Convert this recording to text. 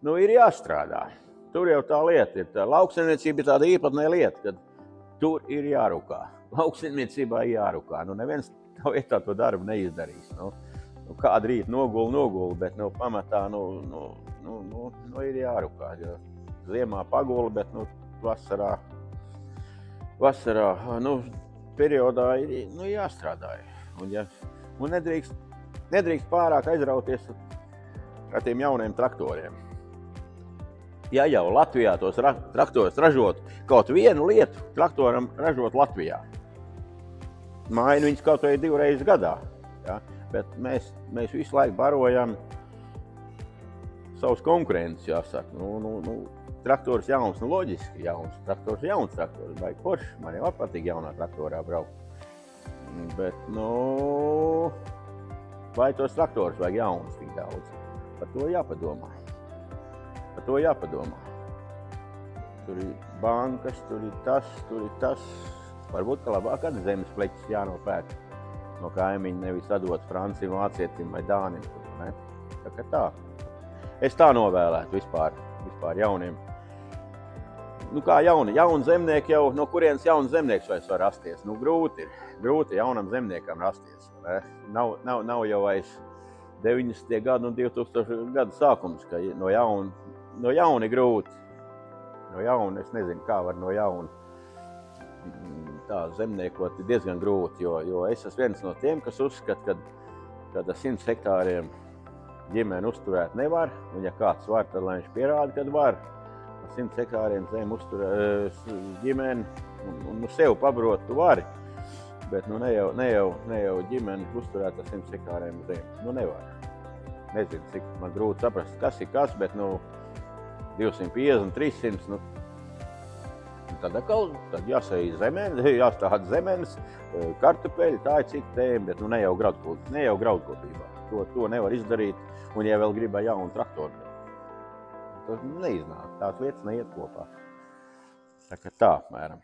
Nu, ir jāstrādā. Tur jau tā lieta ir. Tā lauksaimniecība ir tāda īpatnē lieta, kad tur ir jārukā. Lauksaimniecībā jārukā. Nu, neviens tā vietā to darbu neizdarīs. Nu, kādu rīt noguli, bet pamatā ir jārukā. Jo ziemā paguli, bet vasarā periodā ir jāstrādā. Un nedrīkst pārāk aizrauties ar tiem jauniem traktoriem. Ja jau Latvijā tos traktorus ražot kaut vienu lietu, traktoram ražot Latvijā. Maina viņus kaut vai 2 reizes gadā. Ja? Bet mēs visu laiku barojam savus konkurentus, jāsaka. Traktors jauns, loģiski jauns. Traktors jauns traktors, vai forši. Man jau patīk jaunā traktorā braukt. Bet, vai tos traktors vajag jauns tik daudz? Par to jāpadomā. Tur ir bankas, tur ir tas. Varbūt, ka labāk kāds zemes pleķis jānopērk no kaimiņa, nevis atdot Francim, Vācietim vai Dānim. Ne? Tā. Es tā novēlētu vispār jauniem. Kā jauni zemnieki jau, no kurienes jauns zemnieks vairs var rasties? Grūti jaunam zemniekam rasties. Ne? Nav jau vairs 90. gadu un 2000. gadu sākums, ka no jauna grūti. No jauna, es nezinu, kā var no jauna tā zemniekot diezgan grūti, jo es esmu viens no tiem, kas uzskata, ka 100 hektāriem ģimeni uzturēt nevar, un ja kāds var, tad lai viņš pierāda, kad var. 100 hektāriem zem uzturēt ģimeni, un sev pabrot tu vari, bet ne jau ģimeni uzturēt ar 100 hektāriem zem. Nevar. Nezinu, cik man grūti saprast, kas ir kas, bet 250, 300, tad jāsēj zemenes, jāstāda zemenes, kartupeļi, tā ir cita tēma, bet ne jau graudkopībā. To nevar izdarīt, un ja vēl gribā jaunu traktoru, tas neiznāk, tās lietas neiet kopā. Tā apmēram.